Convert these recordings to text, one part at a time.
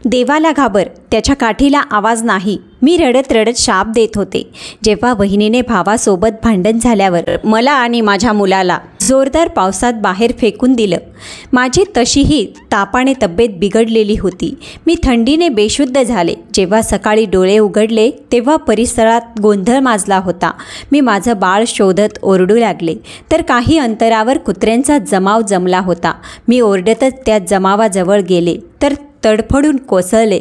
देवाला घाबर, त्याच्या काठीला आवाज नाही, मी रडत रडत शाप देत होते. जेव्हा बहिणीने भावासोबत भांडण झाल्यावर मला आणि माझ्या मुलाला जोरदार पावसात बाहेर फेकून दिलं. माझी तशीही तापाने तब्येत बिघडलेली होती. मी थंडीने बेशुद्ध झाले. जेव्हा सकाळी डोळे उघडले तेव्हा परिसरात गोंधळ माजला होता. मी माझं बाळ शोधत ओरडू लागले तर काही अंतरावर कुत्र्यांचा जमाव जमला होता. मी ओरडतच त्या जमावाजवळ गेले तर तडफडून कोसळले,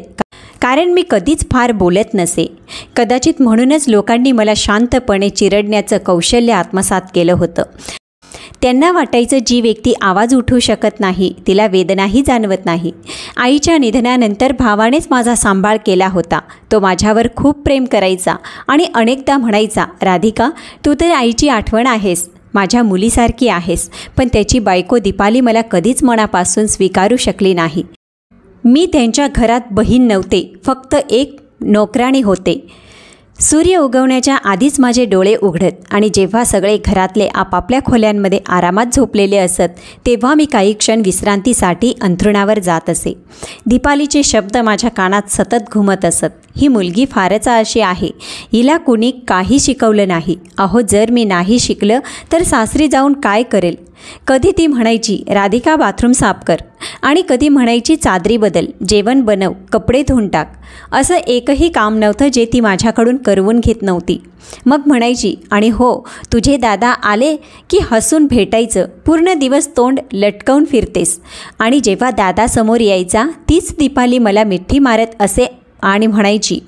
कारण मी कधीच फार बोलत नसे. कदाचित म्हणूनच लोकांनी मला शांतपणे चिरडण्याचं कौशल्य आत्मसात केलं होतं. त्यांना वाटायचं जी व्यक्ती आवाज उठवू शकत नाही तिला वेदनाही जाणवत नाही. आईच्या निधनानंतर भावानेच माझा सांभाळ केला होता. तो माझ्यावर खूप प्रेम करायचा आणि अनेकदा म्हणायचा, राधिका, तू तर आईची आठवण आहेस, माझ्या मुलीसारखी आहेस. पण त्याची बायको दीपाली मला कधीच मनापासून स्वीकारू शकली नाही. मी त्यांच्या घरात बहीण नव्हते, फक्त एक नोकराणी होते. सूर्य उगवण्याच्या आधीच माझे डोळे उघडत आणि जेव्हा सगळे घरातले आपापल्या खोल्यांमध्ये आरामात झोपलेले असत तेव्हा मी काही क्षण विश्रांतीसाठी अंथरुणावर जात असे. दीपालीचे शब्द माझ्या कानात सतत घुमत असत. ही मुलगी फारच आळशी आहे, हिला कुणी काही शिकवलं नाही. अहो, जर मी नाही शिकलं तर सासरी जाऊन काय करेल. कधी ती म्हणायची, राधिका बाथरूम साफ कर, आणि कधी म्हणायची, चादरी बदल, जेवण बनव, कपडे धुवून टाक. असं एकही काम नव्हतं जे ती माझ्याकडून करवून घेत नव्हती. मग म्हणायची, आणि हो, तुझे दादा आले की हसून भेटायचं, पूर्ण दिवस तोंड लटकवून फिरतेस. आणि जेव्हा दादा समोर यायचा तीच दीपाली मला मिठी मारत असे आणि म्हणायची,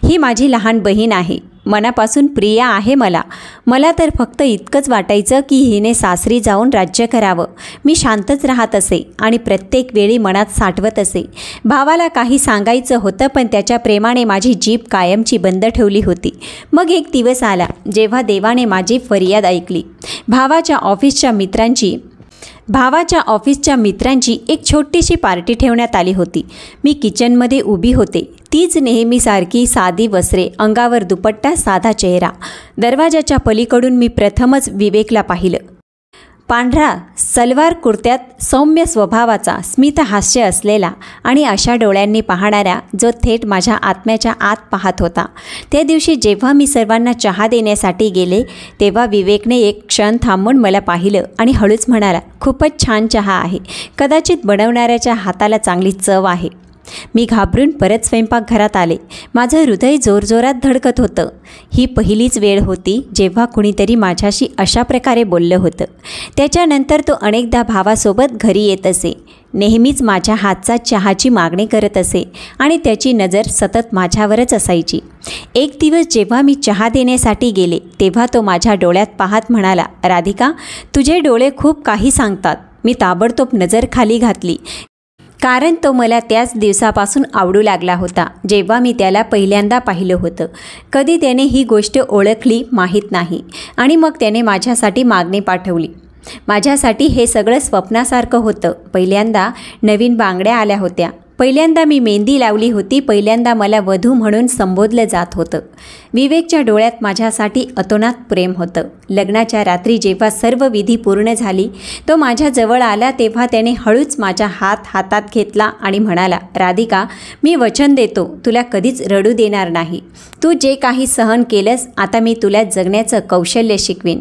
ही माझी लहान बहीण आहे, मनापासून प्रिया आहे मला तर फक्त इतकंच वाटायचं की हिने सासरी जाऊन राज्य करावं. मी शांतच राहत असे आणि प्रत्येक वेळी मनात साठवत असे. भावाला काही सांगायचं होतं पण त्याच्या प्रेमाने माझी जीभ कायमची बंद ठेवली होती. मग एक दिवस आला जेव्हा देवाने माझी फरियाद ऐकली. भावाच्या ऑफिसच्या मित्रांची एक छोटीशी पार्टी ठेवण्यात आली होती. मी किचनमध्ये उभी होते. तीच नेहमीसारखी साधी वस्त्रे, अंगावर दुपट्टा, साधा चेहरा. दरवाजाच्या पलीकडून मी प्रथमच विवेकला पाहिलं. पांढरा सलवार कुर्त्यात सौम्य स्वभावाचा, स्मितहास्य असलेला आणि अशा डोळ्यांनी पाहणारा, जो थेट माझ्या आत्म्याच्या आत पाहत होता. त्या दिवशी जेव्हा मी सर्वांना चहा देण्यासाठी गेले तेव्हा विवेकने एक क्षण थांबून मला पाहिलं आणि हळूच म्हणाला, खूपच छान चहा आहे, कदाचित बनवणाऱ्याच्या हाताला चांगली चव आहे. मी घाबरून परत स्वयंपाकघरात आले. माझं हृदय जोरजोरात धडकत होतं. ही पहिलीच वेळ होती जेव्हा कुणीतरी माझ्याशी अशा प्रकारे बोललं होतं. त्याच्यानंतर तो अनेकदा भावासोबत घरी येत असे. नेहमीच माझ्या हातचा चहाची मागणी करत असे आणि त्याची नजर सतत माझ्यावरच असायची. एक दिवस जेव्हा मी चहा देण्यासाठी गेले तेव्हा तो माझ्या डोळ्यात पाहत म्हणाला, राधिका, तुझे डोळे खूप काही सांगतात. मी ताबडतोब नजर खाली घातली, कारण तो मला त्याच दिवसापासून आवडू लागला होता जेव्हा मी त्याला पहिल्यांदा पाहिलं होतं. कधी त्याने ही गोष्ट ओळखली माहीत नाही आणि मग त्याने माझ्यासाठी मागणी पाठवली. माझ्यासाठी हे सगळं स्वप्नासारखं होतं. पहिल्यांदा नवीन बांगड्या आल्या होत्या, पहिल्यांदा मी मेहंदी लावली होती, पहिल्यांदा मला वधू म्हणून संबोधलं जात होतं. विवेकच्या डोळ्यात माझ्यासाठी अतोनात प्रेम होतं. लग्नाच्या रात्री जेव्हा सर्व विधी पूर्ण झाली तो माझ्याजवळ आला तेव्हा त्याने हळूच माझा हात हातात घेतला आणि म्हणाला, राधिका, मी वचन देतो तुला कधीच रडू देणार नाही. तू जे काही सहन केलंस आता मी तुला जगण्याचं कौशल्य शिकवीन.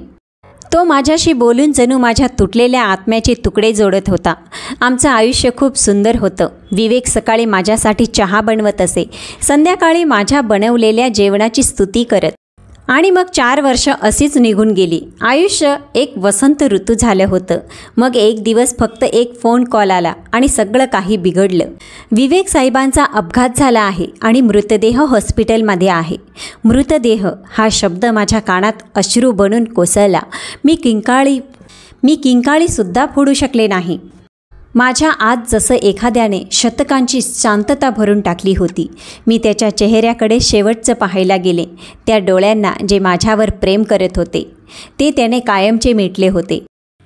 तो माझ्याशी बोलून जणू माझ्या तुटलेल्या आत्म्याचे तुकडे जोडत होता. आमचं आयुष्य खूप सुंदर होतं. विवेक सकाळी माझ्यासाठी चहा बनवत असे, संध्याकाळी माझ्या बनवलेल्या जेवणाची स्तुती करत, आणि मग 4 वर्ष अशीच निघून गेली. आयुष्य एक वसंत ऋतू झालं होतं. मग एक दिवस फक्त एक फोन कॉल आला आणि सगळं काही बिघडलं. विवेक साहेबांचा अपघात झाला आहे आणि मृतदेह हॉस्पिटलमध्ये आहे. मृतदेह हा शब्द माझ्या कानात अश्रू बनून कोसळला. मी किंकाळीसुद्धा फोडू शकले नाही. माझ्या आत जसं एखाद्याने शतकांची शांतता भरून टाकली होती. मी त्याच्या चेहऱ्याकडे शेवटचं पाहायला गेले. त्या डोळ्यांना जे माझ्यावर प्रेम करत होते ते त्याने कायमचे मिटले होते.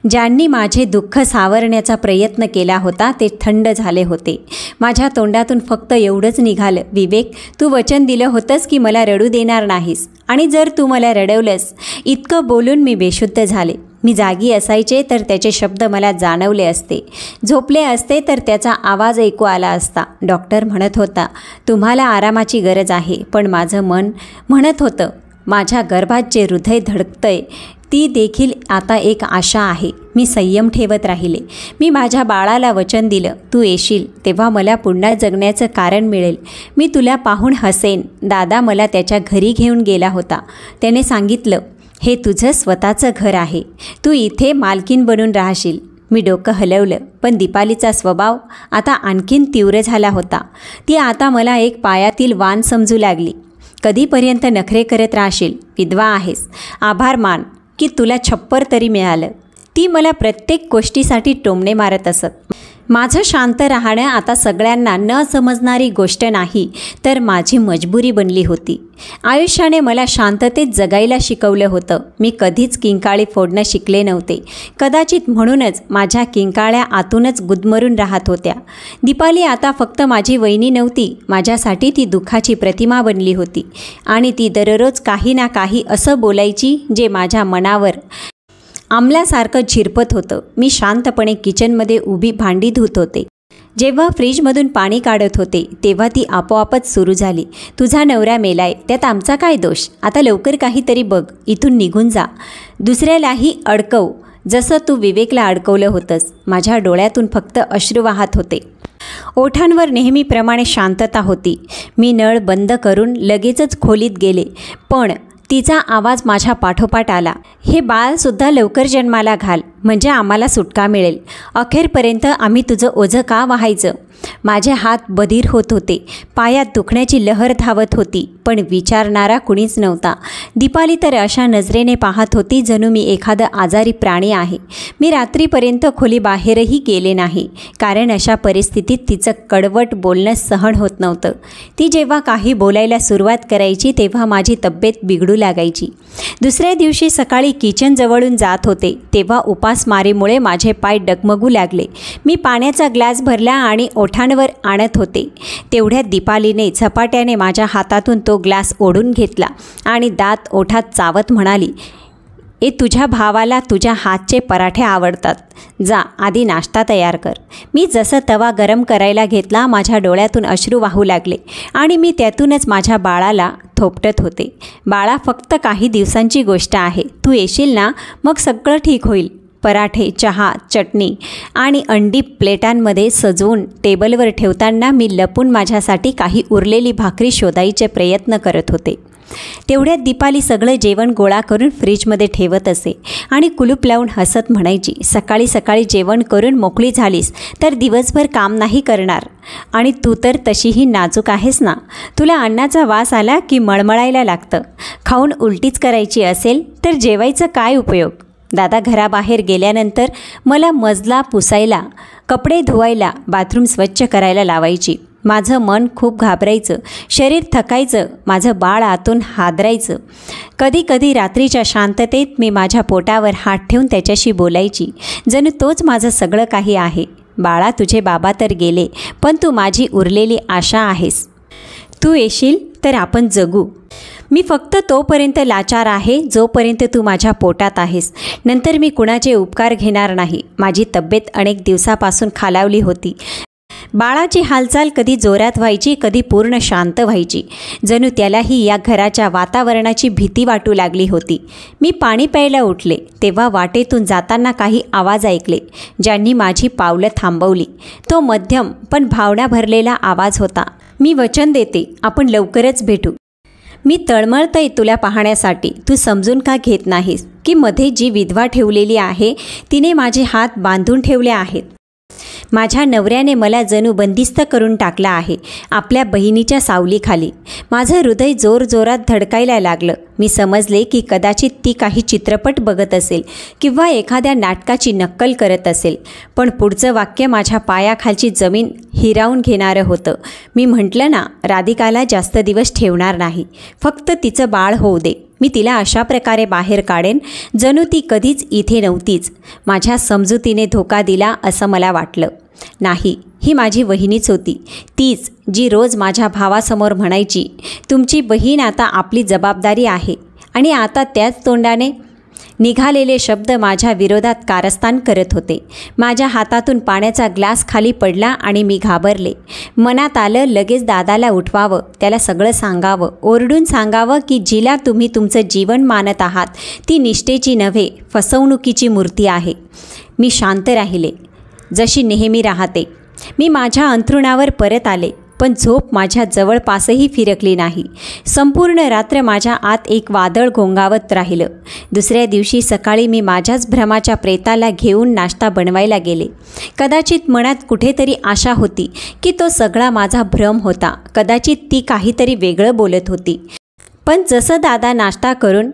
ज्यांनी माझे दुःख सावरण्याचा प्रयत्न केला होता ते थंड झाले होते. माझ्या तोंडातून फक्त एवढंच निघालं, विवेक, तू वचन दिलं होतंस की मला रडू देणार नाहीस, आणि जर तू मला रडवलंस. इतकं बोलून मी बेशुद्ध झाले. मी जागी असायचे तर त्याचे शब्द मला जाणवले असते, झोपले असते तर त्याचा आवाज ऐकू आला असता. डॉक्टर म्हणत होता, तुम्हाला आरामाची गरज आहे. पण माझं मन म्हणत होतं, माझ्या गर्भात जे हृदय धडकतंय ती देखील आता एक आशा आहे. मी संयम ठेवत राहिले. मी माझ्या बाळाला वचन दिलं, तू येशील तेव्हा मला पुन्हा जगण्याचं कारण मिळेल. मी तुला पाहून हसेन. दादा मला त्याच्या घरी घेऊन गेला होता. त्याने सांगितलं, हे तुझं स्वतःचं घर आहे. तू इथे मालकीण बनून राहशील. मी डोकं हलवलं, पण दीपालीचा स्वभाव आता आणखीन तीव्र झाला होता. ती आता मला एक पायातील वाण समजू लागली. कधीपर्यंत नखरे करत राहशील? विधवा आहेस, आभार मान की तुला छप्पर तरी मिळालं. ती मला प्रत्येक गोष्टीसाठी टोमणे मारत असत. माझं शांत राहणं आता सगळ्यांना न समजणारी गोष्ट नाही, तर माझी मजबुरी बनली होती. आयुष्याने मला शांततेत जगायला शिकवलं होतं. मी कधीच किंकाळी फोडणं शिकले नव्हते. कदाचित म्हणूनच माझ्या किंकाळ्या आतूनच गुदमरून राहत होत्या. दीपाली आता फक्त माझी वहिनी नव्हती, माझ्यासाठी ती दुःखाची प्रतिमा बनली होती. आणि ती दररोज काही ना काही असं बोलायची जे माझ्या मनावर आमल्यासारखं झिरपत होतं. मी शांतपणे किचनमध्ये उभी भांडी धुत होते. जेव्हा फ्रीजमधून पाणी काढत होते तेव्हा ती आपोआपच सुरू झाली. तुझा नवरा मेलाय, त्यात आमचा काय दोष? आता लवकर काहीतरी बघ, इथून निघून जा. दुसऱ्यालाही अडकव जसं तू विवेकला अडकवलं होतंस. माझ्या डोळ्यातून फक्त अश्रू वाहत होते. ओठांवर नेहमीप्रमाणे शांतता होती. मी नळ बंद करून लगेचच खोलीत गेले, पण तिचा आवाज माझ्या पाठोपाठ आला. हे बाळसुद्धा लवकर जन्माला घाल, म्हणजे आम्हाला सुटका मिळेल. अखेरपर्यंत आम्ही तुझं ओझं का वाहायचं? माझे हात बधीर होत होते. पायात दुखण्याची लहर धावत होती, पण विचारणारा कुणीच नव्हता. दीपाली तर अशा नजरेने पाहत होती जणू मी एखादं आजारी प्राणी आहे. मी रात्रीपर्यंत खोलीबाहेरही गेले नाही, कारण अशा परिस्थितीत तिचं कडवट बोलणं सहन होत नव्हतं. ती जेव्हा काही बोलायला सुरुवात करायची तेव्हा माझी तब्येत बिघडू लागायची. दुसऱ्या दिवशी सकाळी किचनजवळून जात होते तेव्हा उपासमारीमुळे माझे पाय डगमगू लागले. मी पाण्याचा ग्लास भरला आणि ओठांवर आणत होते. तेवढ्यात दीपालीने झपाट्याने माझ्या हातातून तो ग्लास ओढून घेतला आणि दात ओठात चावत म्हणाली, ए तुझ्या भावाला तुझ्या हातचे पराठे आवडतात. जा आधी नाश्ता तयार कर. मी जसं तवा गरम करायला घेतला माझ्या डोळ्यातून अश्रू वाहू लागले आणि मी त्यातूनच माझ्या बाळाला थोपटत होते. बाळा, फक्त काही दिवसांची गोष्ट आहे. तू येशील ना, मग सगळं ठीक होईल. पराठे, चहा, चटणी आणि अंडी प्लेटांमध्ये सजवून टेबलवर ठेवताना मी लपून माझ्यासाठी काही उरलेली भाकरी शोधायचे प्रयत्न करत होते. तेवढ्यात दीपाली सगळं जेवण गोळा करून फ्रीजमध्ये ठेवत असे आणि कुलूप लावून हसत म्हणायची, सकाळी सकाळी जेवण करून मोकळी झालीस तर दिवसभर काम नाही करणार. आणि तू तर तशीही नाजूक आहेस ना. तुला अन्नाचा वास आला की मळमळायला लागतं. खाऊन उलटीच करायची असेल तर जेवायचं काय उपयोग? दादा घराबाहेर गेल्यानंतर मला मजला पुसायला, कपडे धुवायला, बाथरूम स्वच्छ करायला लावायची. माझं मन खूप घाबरायचं, शरीर थकायचं, माझं बाळ आतून हादरायचं. कधी कधी रात्रीच्या शांततेत मी माझ्या पोटावर हात ठेवून त्याच्याशी बोलायची, जणू तोच माझं सगळं काही आहे. बाळा, तुझे बाबा तर गेले, पण तू माझी उरलेली आशा आहेस. तू येशील तर आपण जगू. मी फक्त तोपर्यंत लाचार आहे जोपर्यंत तू माझ्या पोटात आहेस. नंतर मी कुणाचे उपकार घेणार नाही. माझी तब्येत अनेक दिवसापासून खालावली होती. बाळाची हालचाल कधी जोरात व्हायची, कधी पूर्ण शांत व्हायची. जणू त्यालाही या घराच्या वातावरणाची भीती वाटू लागली होती. मी पाणी प्यायला उठले तेव्हा वाटेतून जाताना काही आवाज ऐकले, ज्यांनी माझी पावलं थांबवली. तो मध्यम पण भावना भरलेला आवाज होता. मी वचन देते, आपण लवकरच भेटू. मी तळमळतय तुला पाहण्यासाठी. तू समजून का घेत नाहीस की मध्ये जी विधवा ठेवलेली आहे तिने माझे हात बांधून ठेवले आहेत. माझ्या नवऱ्याने मला जणू बंदिस्त करून टाकला आहे आपल्या बहिणीच्या सावलीखाली. माझं हृदय जोरजोरात धडकायला लागलं. मी समजले की कदाचित ती काही चित्रपट बघत असेल किंवा एखाद्या नाटकाची नक्कल करत असेल. पण पुढचं वाक्य माझ्या पायाखालची जमीन हिरावून घेणारं होतं. मी म्हटलं ना, राधिकाला जास्त दिवस ठेवणार नाही, फक्त तिचं बाळ होऊ दे. मी तिला अशा प्रकारे बाहेर काढेन जणू ती कधीच इथे नव्हतीच. माझ्या समजुतीने धोका दिला असं मला वाटलं. नाही, ही माझी वहिनीच होती. तीच जी रोज माझ्या भावासमोर म्हणायची, तुमची बहीण आता आपली जबाबदारी आहे. आणि आता त्याच तोंडाने निघालेले शब्द माझ्या विरोधात कारस्थान करत होते. माझ्या हातातून पाण्याचा ग्लास खाली पडला आणि मी घाबरले. मनात आलं लगेच दादाला उठवावं, त्याला सगळं सांगावं, ओरडून सांगावं की जिला तुम्ही तुमचं जीवन मानत आहात ती निष्ठेची नव्हे, फसवणुकीची मूर्ती आहे. मी शांत राहिले, जशी नेहमी राहते. मी माझ्या अंथरुणावर परत आले, पण झोप माझ्या जवळपासही फिरकली नाही. संपूर्ण रात्र माझ्या आत एक वादळ घोंगावत राहिलं. दुसऱ्या दिवशी सकाळी मी माझ्याच भ्रमाच्या प्रेताला घेऊन नाश्ता बनवायला गेले. कदाचित मनात कुठेतरी आशा होती की तो सगळा माझा भ्रम होता. कदाचित ती काहीतरी वेगळं बोलत होती. पण जसं दादा नाश्ता करून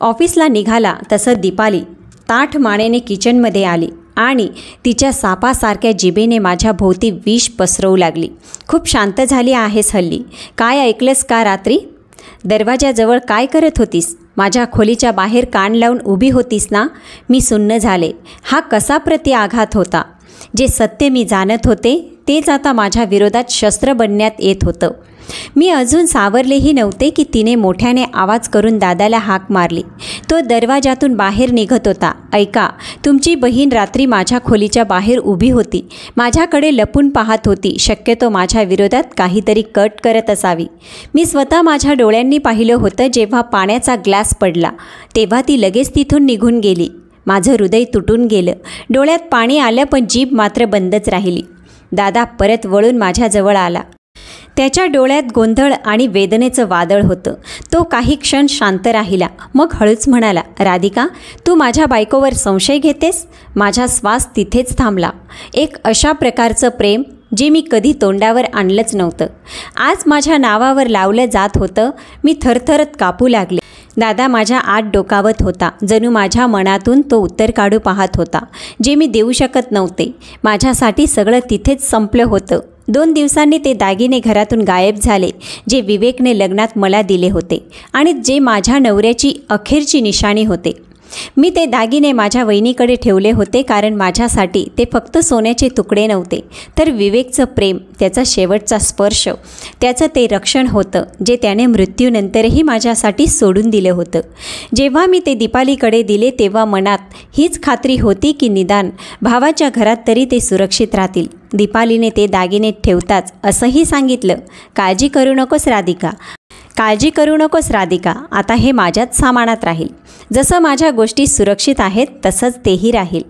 ऑफिसला निघाला तसं दीपाली ताठ मानेने किचनमध्ये आली आणि तिच्या सापासारख्या जिभेने माझ्या भोवती विष पसरवू लागली. खूप शांत झाली आहेस हल्ली. काय ऐकलंस का रात्री? दरवाजाजवळ काय करत होतीस? माझ्या खोलीच्या बाहेर कान लावून उभी होतीस ना? मी सुन्न झाले. हा कसा प्रतिआघात होता? जे सत्य मी जाणत होते तेच आता माझ्या विरोधात शस्त्र बनण्यात येत होतं. मी अजून सावरलेही नव्हते की तिने मोठ्याने आवाज करून दादाला हाक मारली. तो दरवाजातून बाहेर निघत होता. ऐका, तुमची बहीण रात्री माझ्या खोलीच्या बाहेर उभी होती. माझ्याकडे लपून पाहत होती. शक्यतो माझ्या विरोधात काहीतरी कट करत असावी. मी स्वतः माझ्या डोळ्यांनी पाहिलं होतं. जेव्हा पाण्याचा ग्लास पडला तेव्हा ती लगेच तिथून निघून गेली. माझं हृदय तुटून गेलं. डोळ्यात पाणी आलं, पण जीभ मात्र बंदच राहिली. दादा परत वळून माझ्याजवळ आला. त्याच्या डोळ्यात गोंधळ आणि वेदनेचं वादळ होतं. तो काही क्षण शांत राहिला, मग हळूच म्हणाला, राधिका, तू माझ्या बायकोवर संशय घेतेस? माझा श्वास तिथेच थांबला. एक अशा प्रकारचं प्रेम जे मी कधी तोंडावर आणलंच नव्हतं, आज माझ्या नावावर लावलं जात होतं. मी थरथरत कापू लागले. दादा माझ्या आत डोकावत होता. जणू माझ्या मनातून तो उत्तर काढू पाहत होता, जे मी देऊ शकत नव्हते. माझ्यासाठी सगळं तिथेच संपलं होतं. 2 दिवसांनी ते दागिने घरातून गायब झाले, जे विवेकने लग्नात मला दिले होते आणि जे माझ्या नवऱ्याची अखेरची निशाणी होते. मी ते दागिने माझ्या वहिनीकडे ठेवले होते, कारण माझ्यासाठी ते फक्त सोन्याचे तुकडे नव्हते, तर विवेकचं प्रेम, त्याचा शेवटचा स्पर्श, त्याचं ते रक्षण होतं जे त्याने मृत्यूनंतरही माझ्यासाठी सोडून दिलं होतं. जेव्हा मी ते दीपालीकडे दिले तेव्हा मनात हीच खात्री होती की निदान भावाच्या घरात तरी ते सुरक्षित राहतील. दीपालीने ते दागिने ठेवताच असंही सांगितलं, काळजी करू नकोस राधिका, काळजी करू नकोस राधिका, आता हे माझ्याच सामानात राहील. जसं माझ्या गोष्टी सुरक्षित आहेत तसंच तेही राहील.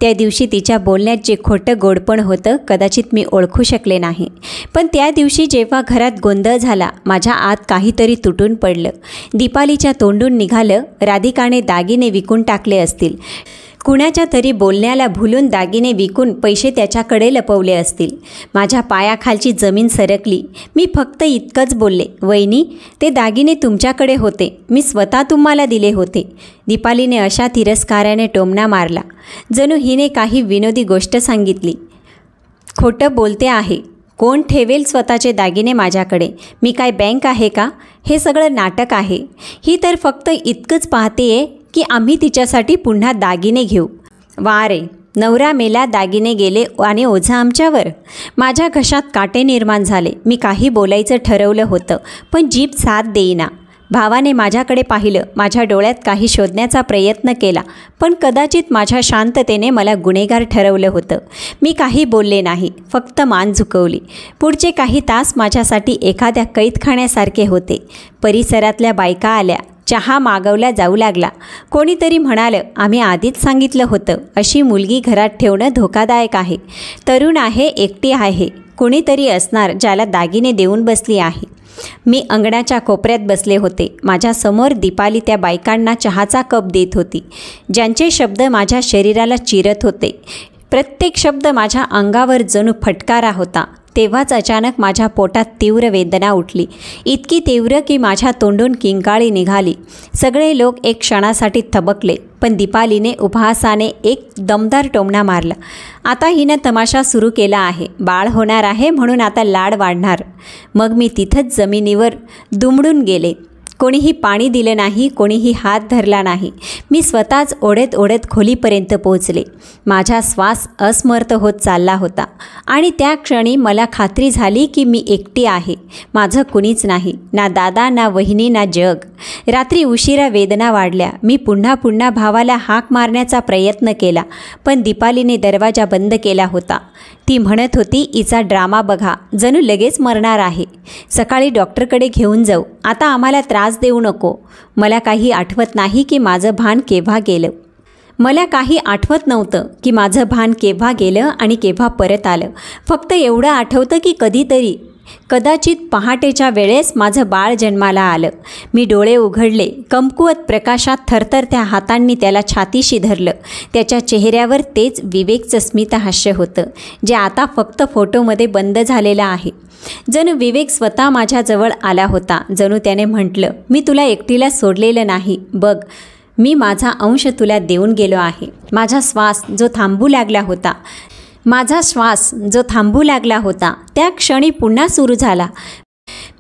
त्या दिवशी तिच्या बोलण्यात जे खोटं गोडपण होतं कदाचित मी ओळखू शकले नाही. पण त्या दिवशी जेव्हा घरात गोंधळ झाला, माझ्या आत काहीतरी तुटून पडलं. दीपालीच्या तोंडून निघालं, राधिकाने दागिने विकून टाकले असतील. कुणाच्या तरी बोलण्याला भुलून दागिने विकून पैसे त्याच्याकडे लपवले असतील. माझ्या पायाखालची जमीन सरकली. मी फक्त इतकंच बोलले, वहिनी, ते दागिने तुमच्याकडे होते, मी स्वतः तुम्हाला दिले होते. दीपालीने अशा तिरस्काराने टोमणा मारला, जणू हिने काही विनोदी गोष्ट सांगितली. खोटं बोलते आहे. कोण ठेवेल स्वतःचे दागिने माझ्याकडे? मी काय बँक आहे का? हे सगळं नाटक आहे. ही तर फक्त इतकंच पाहतेय की आम्ही तिच्यासाठी पुन्हा दागिने घेऊ. वा रे, नवरा मेला, दागिने गेले आणि ओझा आमच्यावर. माझ्या घशात काटे निर्माण झाले. मी काही बोलायचं ठरवलं होतं, पण जीभ साथ देईना. भावाने माझ्याकडे पाहिलं, माझ्या डोळ्यात काही शोधण्याचा प्रयत्न केला, पण कदाचित माझ्या शांततेने मला गुन्हेगार ठरवलं होतं. मी काही बोलले नाही, फक्त मान झुकवली. पुढचे काही तास माझ्यासाठी एखाद्या कैदखान्यासारखे होते. परिसरातल्या बायका आल्या, चहा मागवला जाऊ लागला. कोणीतरी म्हणालं, आम्ही आधीच सांगितलं होतं, अशी मुलगी घरात ठेवणं धोकादायक आहे. तरुण आहे, एकटी आहे, कोणीतरी असणार ज्याला दागिने देऊन बसली आहे. मी अंगणाच्या कोपऱ्यात बसले होते. माझ्यासमोर दीपाली त्या बायकांना चहाचा कप देत होती, ज्यांचे शब्द माझ्या शरीराला चिरत होते. प्रत्येक शब्द माझ्या अंगावर जणू फटकारा होता. तेव्हाच अचानक माझ्या पोटात तीव्र वेदना उठली, इतकी तीव्र की माझ्या तोंडून किंकाळी निघाली. सगळे लोक एक क्षणासाठी थबकले, पण दीपालीने उपहासाने एक दमदार टोमणा मारला. आता हिनं तमाशा सुरू केला आहे. बाळ होणार आहे म्हणून आता लाड वाढणार. मग मी तिथंच जमिनीवर दुमडून गेले. कोणीही पाणी दिलं नाही, कोणीही हात धरला नाही. मी स्वतःच ओढत ओढत खोलीपर्यंत पोहोचले. माझा श्वास अस्मर्थ होत चालला होता आणि त्या क्षणी मला खात्री झाली की मी एकटी आहे. माझं कुणीच नाही, ना दादा, ना वहिनी, ना जग. रात्री उशिरा वेदना वाढल्या. मी पुन्हा पुन्हा भावाला हाक मारण्याचा प्रयत्न केला, पण दीपालीने दरवाजा बंद केला होता. ती म्हणत होती, हिचा ड्रामा बघा, जणू लगेच मरणार आहे. सकाळी डॉक्टरकडे घेऊन जाऊ, आता आम्हाला त्रास देऊ नको. मला काही आठवत नाही की माझं भान केव्हा गेलं. मला काही आठवत नव्हतं की माझं भान केव्हा गेलं आणि केव्हा परत आलं. फक्त एवढं आठवतं की कदाचित पहाटेच्या वेळेस माझं बाळ जन्माला आलं. मी डोळे उघडले. कमकुवत प्रकाशात थरथरत्या हातांनी त्याला छातीशी धरलं. त्याच्या चेहऱ्यावर तेच विवेकचं स्मितहास्य होतं, जे आता फक्त फोटोमध्ये बंद झालेलं आहे. जणू विवेक स्वतः माझ्याजवळ आला होता. जणू त्याने म्हटलं, मी तुला एकटीला सोडलेलं नाही, बघ मी माझा अंश तुला देऊन गेलो आहे. माझा श्वास जो थांबू लागला होता त्या क्षणी पुन्हा सुरू झाला.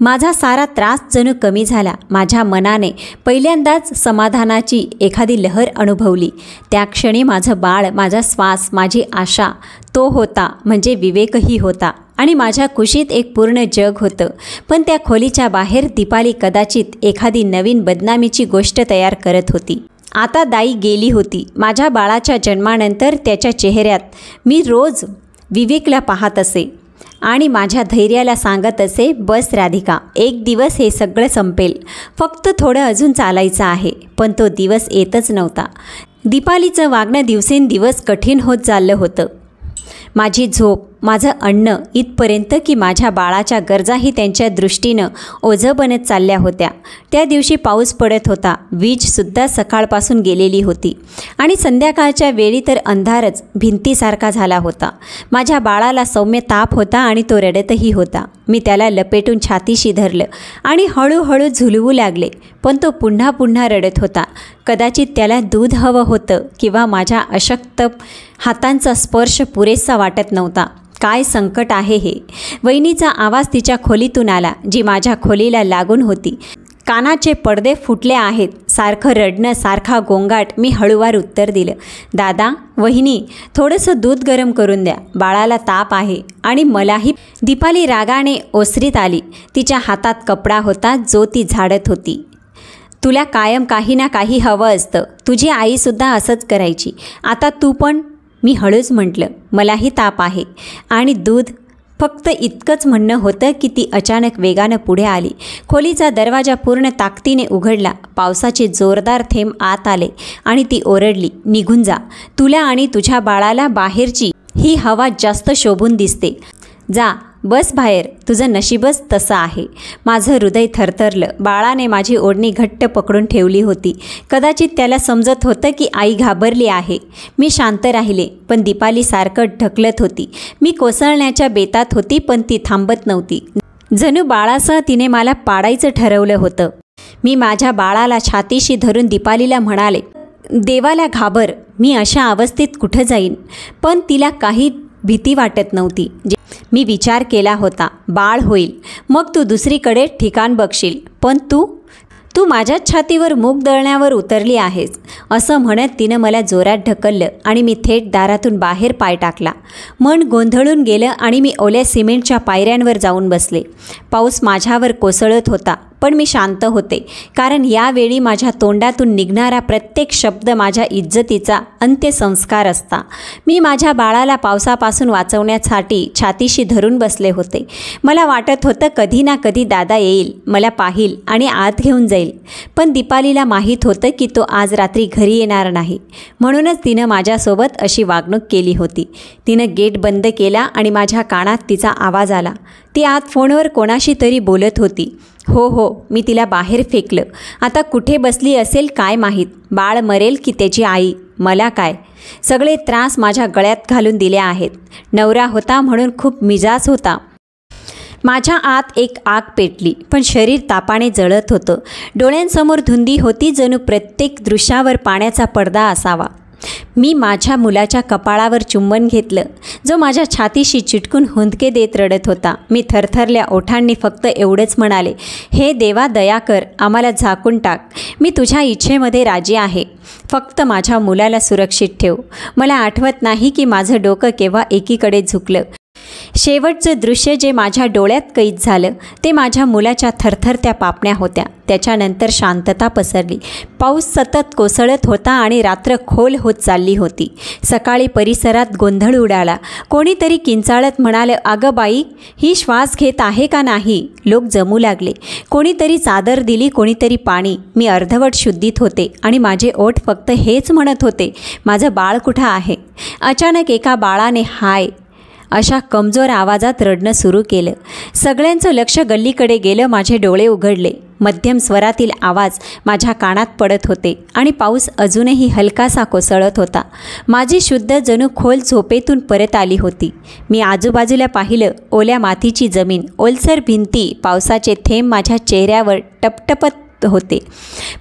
माझा सारा त्रास जणू कमी झाला. माझ्या मनाने पहिल्यांदाच समाधानाची एखादी लहर अनुभवली. त्या क्षणी माझं बाळ, माझा श्वास, माझी आशा, तो होता म्हणजे विवेकही होता आणि माझ्या कुशीत एक पूर्ण जग होतं. पण त्या खोलीच्या बाहेर दीपाली कदाचित एखादी नवीन बदनामीची गोष्ट तयार करत होती. आता दाई गेली होती. माझ्या बाळाच्या जन्मानंतर त्याच्या चेहऱ्यात मी रोज विवेकला पाहत असे आणि माझ्या धैर्याला सांगत असे, बस राधिका, एक दिवस हे सगळं संपेल, फक्त थोडं अजून चालायचं आहे. पण तो दिवस येतच नव्हता. दीपालीचं वागणं दिवसेंदिवस कठीण होत चाललं होतं. माझी झोप, माझं अन्न, इथपर्यंत की माझ्या बाळाच्या गरजाही त्यांच्या दृष्टीनं ओझं बनत चालल्या होत्या. त्या दिवशी पाऊस पडत होता. वीजसुद्धा सकाळपासून गेलेली होती आणि संध्याकाळच्या वेळी तर अंधारच भिंतीसारखा झाला होता. माझ्या बाळाला सौम्य ताप होता आणि तो रडतही होता. मी त्याला लपेटून छातीशी धरलं आणि हळूहळू झुलवू लागले, पण तो पुन्हा पुन्हा रडत होता. कदाचित त्याला दूध हवं होतं किंवा माझ्या अशक्त हातांचा स्पर्श पुरेसा वाटत नव्हता. काय संकट आहे हे. वहिनीचा आवाज तिच्या खोलीतून आला, जी माझ्या खोलीला लागून होती. कानाचे पडदे फुटले आहेत. सारखं रडणं, सारखा गोंगाट. मी हळूवार उत्तर दिलं, दादा, वहिनी, थोडंसं दूध गरम करून द्या, बाळाला ताप आहे. आणि मलाही. दीपाली रागाने ओसरीत आली. तिच्या हातात कपडा होता जो ती झाडत होती. तुला कायम काही ना काही हवं असतं. तुझी आईसुद्धा असंच करायची. आता तू पण. मी हळूच म्हटलं, मलाही ताप आहे आणि दूध. फक्त इतकंच म्हणणं होतं की ती अचानक वेगानं पुढे आली. खोलीचा दरवाजा पूर्ण ताकदीने उघडला. पावसाचे जोरदार थेंब आत आले आणि ती ओरडली, निघून जा. तुला आणि तुझ्या बाळाला बाहेरची ही हवा जास्त शोभून दिसते. जा, बस बाहेर, तुझं नशीबच तसं आहे. माझं हृदय थरथरलं. बाळाने माझी ओढणी घट्ट पकडून ठेवली होती. कदाचित त्याला समजत होतं की आई घाबरली आहे. मी शांत राहिले, पण दीपाली सारखं ढकलत होती. मी कोसळण्याच्या बेतात होती, पण ती थांबत नव्हती. जणू बाळासह तिने मला पाडायचं ठरवलं होतं. मी माझ्या बाळाला छातीशी धरून दीपालीला म्हणाले, देवाला घाबर, मी अशा अवस्थेत कुठं जाईन. पण तिला काही भीती वाटत नव्हती. मी विचार केला होता, बाळ होईल, मग तू दुसरीकडे ठिकाण बघशील, पण तू माझ्याच छातीवर मूग दळण्यावर उतरली आहेस. असं म्हणत तिनं मला जोरात ढकललं आणि मी थेट दारातून बाहेर पाय टाकला. मन गोंधळून गेलं आणि मी ओल्या सिमेंटच्या पायऱ्यांवर जाऊन बसले. पाऊस माझ्यावर कोसळत होता, पण मी शांत होते, कारण यावेळी माझ्या तोंडातून निघणारा प्रत्येक शब्द माझ्या इज्जतीचा अंत्यसंस्कार असता. मी माझ्या बाळाला पावसापासून वाचवण्यासाठी छातीशी धरून बसले होते. मला वाटत होतं कधी ना कधी दादा येईल, मला पाहील आणि आत घेऊन जाईल. पण दीपालीला माहीत होतं की तो आज रात्री घरी येणार नाही. म्हणूनच तिनं माझ्यासोबत अशी वागणूक केली होती. तिनं गेट बंद केला आणि माझ्या कानात तिचा आवाज आला. ती आत फोनवर कोणाशी तरी बोलत होती. हो, मी तिला बाहेर फेकलं. आता कुठे बसली असेल काय माहीत. बाळ मरेल की त्याची आई, मला काय. सगळे त्रास माझ्या गळ्यात घालून दिले आहेत. नवरा होता म्हणून खूप मिजाज होता. माझ्या आत एक आग पेटली, पण शरीर तापाने जळत होतं. डोळ्यांसमोर धुंदी होती, जणू प्रत्येक दृश्यावर पाण्याचा पडदा असावा. मी माझ्या मुलाच्या कपाळावर चुंबन घेतलं, जो माझ्या छातीशी चिटकून हुंदके देत रडत होता. मी थरथरल्या ओठांनी फक्त एवढंच म्हणाले, हे देवा दया कर, आम्हाला झाकून टाक. मी तुझ्या इच्छेमध्ये राजी आहे. फक्त माझ्या मुलाला सुरक्षित ठेव. मला आठवत नाही की माझं डोकं केव्हा एकीकडे झुकलं. शेवटचं दृश्य जे माझ्या डोळ्यात कैद झालं ते माझ्या मुलाच्या थरथरत्या पापण्या होत्या. त्याच्यानंतर शांतता पसरली. पाऊस सतत कोसळत होता आणि रात्र खोल होत चालली होती. सकाळी परिसरात गोंधळ उडाला. कोणीतरी किंचाळत म्हणालं, अगं बाई, ही श्वास घेत आहे का नाही? लोक जमू लागले. कोणीतरी चादर दिली, कोणीतरी पाणी. मी अर्धवट शुद्धीत होते आणि माझे ओठ फक्त हेच म्हणत होते, माझं बाळ कुठं आहे? अचानक एका बाळाने हाय अशा कमजोर आवाजात रडणं सुरू केलं. सगळ्यांचं लक्ष गल्लीकडे गेलं. माझे डोळे उघडले. मध्यम स्वरातील आवाज माझ्या कानात पडत होते आणि पाऊस अजूनही हलकासा कोसळत होता. माझी शुद्ध जणू खोल झोपेतून परत आली होती. मी आजूबाजूला पाहिलं. ओल्या मातीची जमीन, ओलसर भिंती, पावसाचे थेंब माझ्या चेहऱ्यावर टपटपत होते.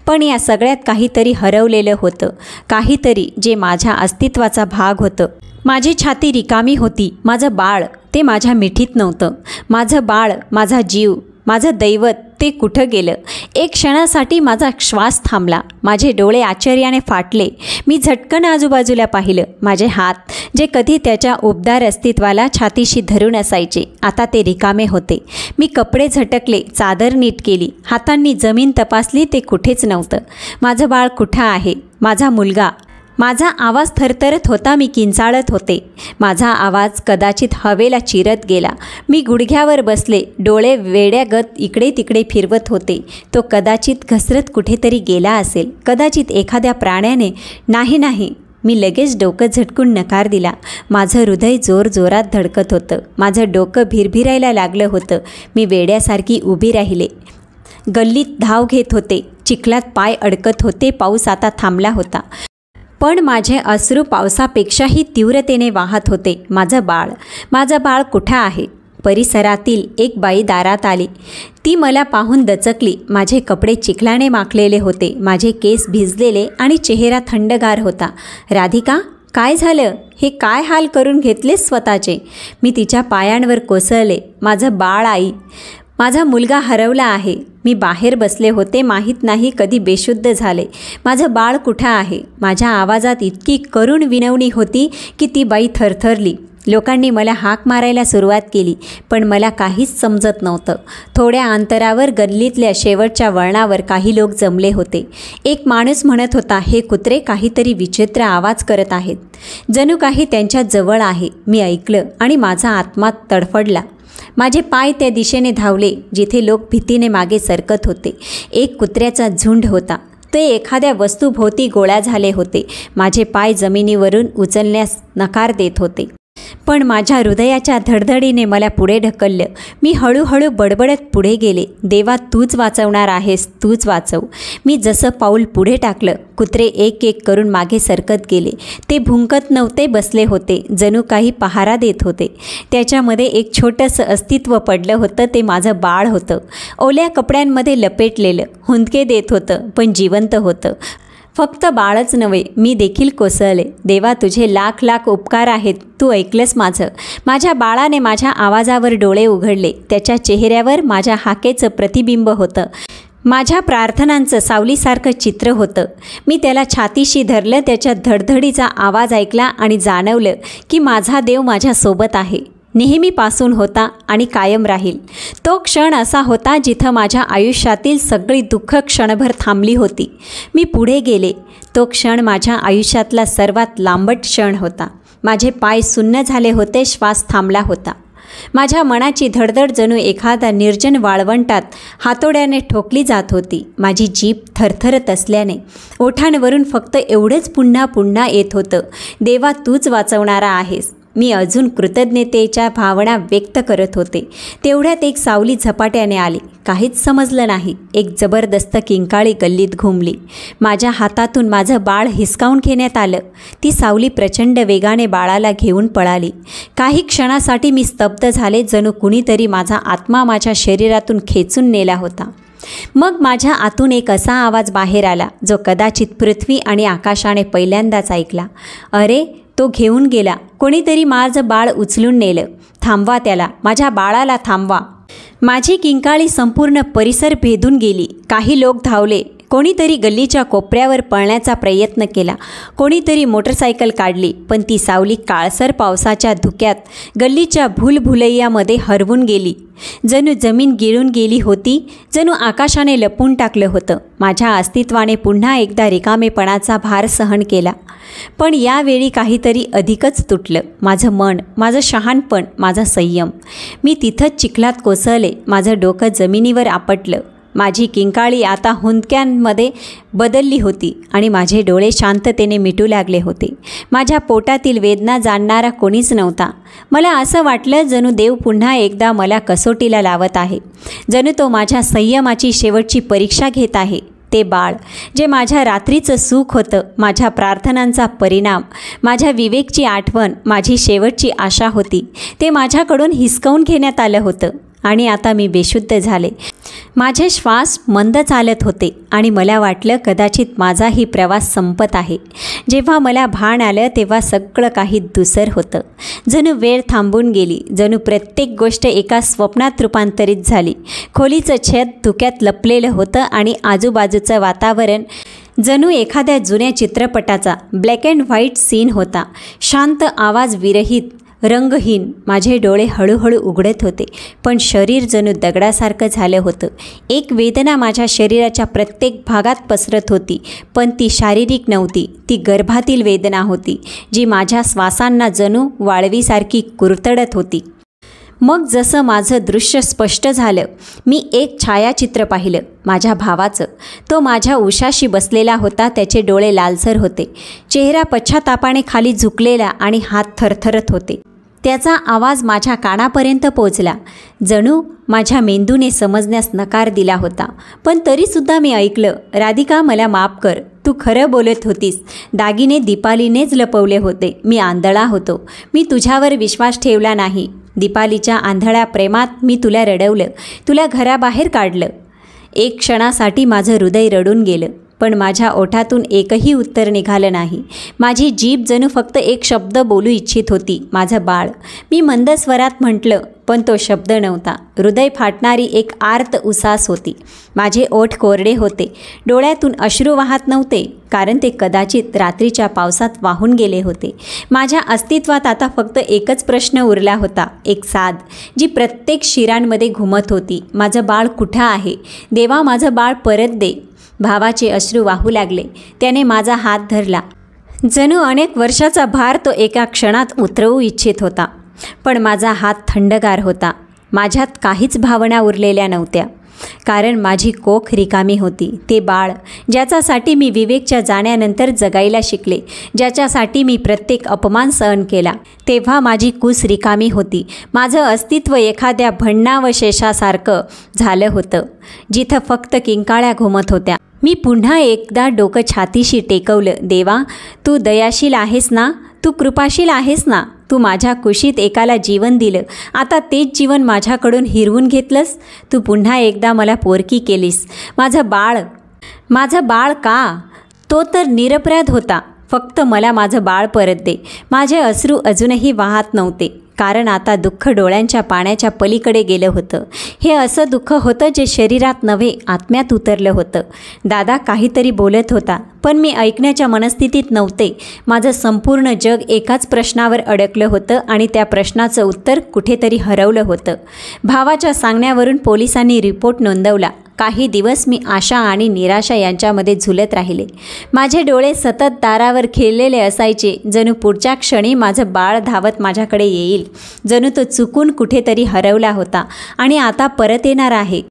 पण या सगळ्यात काहीतरी हरवलेलं होतं, काहीतरी जे माझ्या अस्तित्वाचा भाग होतं. माझी छाती रिकामी होती. माझं बाळ, ते माझ्या मिठीत नव्हतं. माझं बाळ, माझा जीव, माझं दैवत, ते कुठं गेलं? एक क्षणासाठी माझा श्वास थांबला. माझे डोळे आश्चर्याने फाटले. मी झटकन आजूबाजूला पाहिलं. माझे हात, जे कधी त्याच्या उबदार अस्तित्वाला छातीशी धरून असायचे, आता ते रिकामे होते. मी कपडे झटकले, चादर नीट केली, हातांनी जमीन तपासली. ते कुठेच नव्हतं. माझं बाळ कुठं आहे? माझा मुलगा? माझा आवाज थरथरत होता. मी किंचाळत होते. माझा आवाज कदाचित हवेला चिरत गेला. मी गुडघ्यावर बसले, डोळे वेड्यागत इकडे तिकडे फिरवत होते. तो कदाचित घसरत कुठेतरी गेला असेल, कदाचित एखाद्या प्राण्याने. नाही. मी लगेच डोकं झटकून नकार दिला. माझं हृदय जोरजोरात धडकत होतं. माझं डोकं भिरभिरायला लागलं होतं. मी वेड्यासारखी उभी राहिले. गल्लीत धाव घेत होते. चिखलात पाय अडकत होते. पाऊस आता थांबला होता, पण माझे अश्रू पावसापेक्षाही तीव्रतेने वाहत होते. माझं बाळ कुठं आहे? परिसरातील एक बाई दारात आली. ती मला पाहून दचकली. माझे कपडे चिखलाने माखलेले होते. माझे केस भिजलेले आणि चेहरा थंडगार होता. राधिका, काय झालं? हे काय हाल करून घेतलेस स्वतःचे? मी तिच्या पायांवर कोसळले. माझं बाळ आई, माझा मुलगा हरवला आहे. मी बाहेर बसले होते. माहीत नाही कधी बेशुद्ध झाले. माझं बाळ कुठं आहे? माझ्या आवाजात इतकी करुण विनवणी होती की ती बाई थरथरली. लोकांनी मला हाक मारायला सुरुवात केली, पण मला काहीच समजत नव्हतं. थोड्या अंतरावर गल्लीतल्या शेवटच्या वळणावर काही लोक जमले होते. एक माणूस म्हणत होता, हे कुत्रे काहीतरी विचित्र आवाज करत आहेत, जणू काही त्यांच्या जवळ आहे. मी ऐकलं आणि माझा आत्मा तडफडला. माझे पाय त्या दिशेने धावले जिथे लोक भीतीने मागे सरकत होते. एक कुत्र्याचा झुंड होता. ते एखाद्या वस्तूभोवती गोळा झाले होते. माझे पाय जमिनीवरून उचलण्यास नकार देत होते, पण माझ्या हृदयाच्या धडधडीने मला पुढे ढकललं. मी हळूहळू बडबडत पुढे गेले. देवा, तूच वाचवणार आहेस, तूच वाचव. मी जसं पाऊल पुढे टाकलं, कुत्रे एक एक करून मागे सरकत गेले. ते भुंकत नव्हते, बसले होते, जणू काही पहारा देत होते. त्याच्यामध्ये एक छोटंसं अस्तित्व पडलं होतं. ते माझं बाळ होतं. ओल्या कपड्यांमध्ये लपेटलेलं, हुंदके देत होतं, पण जिवंत होतं. फक्त बाळच नव्हे, मी देखील कोसळले. देवा, तुझे लाख लाख उपकार आहेत. तू ऐकलंस माझं. माझ्या बाळाने माझ्या आवाजावर डोळे उघडले. त्याच्या चेहऱ्यावर माझ्या हाकेचं प्रतिबिंब होतं. माझ्या प्रार्थनांचं सावलीसारखं चित्र होतं. मी त्याला छातीशी धरलं. त्याच्या धडधडीचा आवाज ऐकला आणि जाणवलं की माझा देव माझ्यासोबत आहे. नेहमीपासून होता आणि कायम राहील. तो क्षण असा होता जिथं माझ्या आयुष्यातील सगळी दुःख क्षणभर थांबली होती. मी पुढे गेले. तो क्षण माझ्या आयुष्यातला सर्वात लांबट क्षण होता. माझे पाय सुन्न झाले होते. श्वास थांबला होता. माझ्या मनाची धडधड जणू एखाद्या निर्जन वाळवंटात हातोड्याने ठोकली जात होती. माझी जीभ थरथरत असल्याने ओठांवरून फक्त एवढंच पुन्हा पुन्हा येत होतं, देवा, तूच वाचवणारा आहेस. मी अजून कृतज्ञतेच्या भावना व्यक्त करत होते. तेवढ्यात एक सावली झपाट्याने आली. काहीच समजलं नाही. एक जबरदस्त किंकाळी गल्लीत घुमली. माझ्या हातातून माझं बाळ हिसकावून घेण्यात आलं. ती सावली प्रचंड वेगाने बाळाला घेऊन पळाली. काही क्षणासाठी मी स्तब्ध झाले, जणू कुणीतरी माझा आत्मा माझ्या शरीरातून खेचून नेला होता. मग माझ्या आतून एक असा आवाज बाहेर आला जो कदाचित पृथ्वी आणि आकाशाने पहिल्यांदाच ऐकला. अरे, तो घेऊन गेला. कोणीतरी माझं बाळ उचलून नेलं. थांबवा त्याला, माझ्या बाळाला थांबवा. माझी किंकाळी संपूर्ण परिसर भेदून गेली. काही लोक धावले. कोणीतरी गल्लीच्या कोपऱ्यावर पळण्याचा प्रयत्न केला. कोणीतरी मोटरसायकल काढली, पण ती सावली काळसर पावसाच्या धुक्यात गल्लीच्या भूलभुलैयामध्ये हरवून गेली. जणू जमीन गिळून गेली होती, जणू आकाशाने लपवून टाकलं होतं. माझ्या अस्तित्वाने पुन्हा एकदा रिकामेपणाचा भार सहन केला. पण यावेळी काहीतरी अधिकच तुटलं. माझं मन, माझं शहाणपण, माझा संयम. मी तिथंच चिखलात कोसळले. माझं डोकं जमिनीवर आपटलं. माझी किंकाळी आता हुंदक्यांमध्ये बदलली होती आणि माझे डोळे शांततेने मिटू लागले होते. माझ्या पोटातील वेदना जाणणारा कोणीच नव्हता. मला असं वाटलं जणू देव पुन्हा एकदा मला कसोटीला लावत आहे. जणू तो माझ्या संयमाची शेवटची परीक्षा घेत आहे. ते बाळ, जे माझ्या रात्रीचं सुख होतं, माझ्या प्रार्थनांचा परिणाम, माझ्या विवेकची आठवण, माझी शेवटची आशा होती, ते माझ्याकडून हिसकावून घेण्यात आलं होतं. आणि आता मी बेशुद्ध झाले. माझे श्वास मंद चालत होते आणि मला वाटलं कदाचित माझाही प्रवास संपत आहे. जेव्हा मला भान आलं तेव्हा सगळं काही धूसर होतं. जणू वेळ थांबून गेली. जणू प्रत्येक गोष्ट एका स्वप्नात रूपांतरित झाली. खोलीचं छत धुक्यात लपलेलं होतं आणि आजूबाजूचं वातावरण जणू एखाद्या जुन्या चित्रपटाचा ब्लॅक अँड व्हाईट सीन होता. शांत, आवाज विरहित, रंगहीन. माझे डोळे हळूहळू उघडत होते, पण शरीर जणू दगडासारखं झालं होतं. एक वेदना माझ्या शरीराच्या प्रत्येक भागात पसरत होती, पण ती शारीरिक नव्हती. ती गर्भातील वेदना होती, जी माझ्या श्वासांना जणू वाळवीसारखी कुरतडत होती. मग जसं माझं दृश्य स्पष्ट झालं, मी एक छायाचित्र पाहिलं माझ्या भावाचं. तो माझ्या उशाशी बसलेला होता. त्याचे डोळे लालसर होते, चेहरा पश्चातापाने खाली झुकलेला आणि हात थरथरत होते. त्याचा आवाज माझ्या कानापर्यंत पोचला. जणू माझ्या मेंदूने समजण्यास नकार दिला होता, पण तरीसुद्धा मी ऐकलं. राधिका, मला माफ कर. तू खरं बोलत होतीस. दागिने दीपालीनेच लपवले होते. मी आंधळा होतो. मी तुझ्यावर विश्वास ठेवला नाही. दीपालीच्या आंधळ्या प्रेमात मी तुला रडवलं, तुला घराबाहेर काढलं. एक क्षणासाठी माझं हृदय रडून गेलं, पण माझ्या ओठातून एकही उत्तर निघालं नाही. माझी जीभ जणू फक्त एक शब्द बोलू इच्छित होती, माझं बाळ. मी मंद स्वरात म्हटलं, पण तो शब्द नव्हता. हृदय फाटणारी एक आर्त उसास होती. माझे ओठ कोरडे होते. डोळ्यातून अश्रू वाहत नव्हते, कारण ते कदाचित रात्रीच्या पावसात वाहून गेले होते. माझ्या अस्तित्वात आता फक्त एकच प्रश्न उरला होता, एक साद, जी प्रत्येक शिरांमध्ये घुमत होती. माझं बाळ कुठं आहे? देवा, माझं बाळ परत दे. भावाचे अश्रू वाहू लागले. त्याने माझा हात धरला. जणू अनेक वर्षाचा भार तो एका क्षणात उतरवू इच्छित होता. पण माझा हात थंडगार होता. माझ्यात काहीच भावना उरलेल्या नव्हत्या, कारण माझी कोख रिकामी होती. ते बाळ, ज्याच्यासाठी मी विवेकच्या जाण्यानंतर जगायला शिकले, ज्याच्यासाठी मी प्रत्येक अपमान सहन केला, तेव्हा माझी कूस रिकामी होती. माझं अस्तित्व एखाद्या भग्नावशेषासारखं झालं होतं, जिथं फक्त किंकाळ्या घुमत होत्या. मी पुन्हा एकदा डोकं छातीशी टेकवलं. देवा, तू दयाशील आहेस ना? तू कृपाशील आहेस ना? तू माझ्या कुशीत एकाला जीवन दिलं, आता तेच जीवन माझ्याकडून हिरवून घेतलंस. तू पुन्हा एकदा मला पोरकी केलीस. माझं बाळ का? तो तर निरपराध होता. फक्त मला माझं बाळ परत दे. माझे अश्रू अजूनही वाहत नव्हते, कारण आता दुःख डोळ्यांच्या पाण्याच्या पलीकडे गेलं होतं. हे असं दुःख होतं जे शरीरात नव्हे, आत्म्यात उतरलं होतं. दादा काहीतरी बोलत होता, पण मी ऐकण्याच्या मनस्थितीत नव्हते. माझं संपूर्ण जग एकाच प्रश्नावर अडकलं होतं आणि त्या प्रश्नाचं उत्तर कुठेतरी हरवलं होतं. भावाच्या सांगण्यावरून पोलिसांनी रिपोर्ट नोंदवला. काही दिवस मी आशा आणि निराशा यांच्यामध्ये झुलत राहिले. माझे डोळे सतत दारावर खिळलेले असायचे, जणू पुढच्या क्षणी माझं बाळ धावत माझ्याकडे येईल. जणू तो चुकून कुठेतरी हरवला होता आणि आता परत येणार आहे.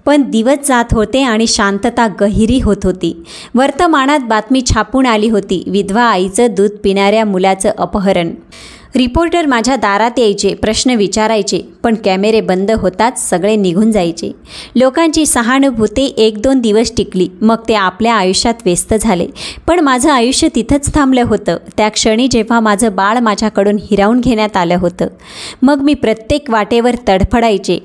पण दिवस जात होते आणि शांतता गहिरी होत होती. वर्तमानात बातमी छापून आली होती, विधवा आईचं दूध पिणाऱ्या मुलाचं अपहरण. रिपोर्टर माझ्या दारात यायचे, प्रश्न विचारायचे, पण कॅमेरे बंद होताच सगळे निघून जायचे. लोकांची सहानुभूती 1-2 दिवस टिकली, मग ते आपल्या आयुष्यात व्यस्त झाले. पण माझं आयुष्य तिथंच थांबलं होतं, त्या क्षणी जेव्हा माझं बाळ माझ्याकडून हिरावून घेण्यात आलं होतं. मग मी प्रत्येक वाटेवर तडफडायचे.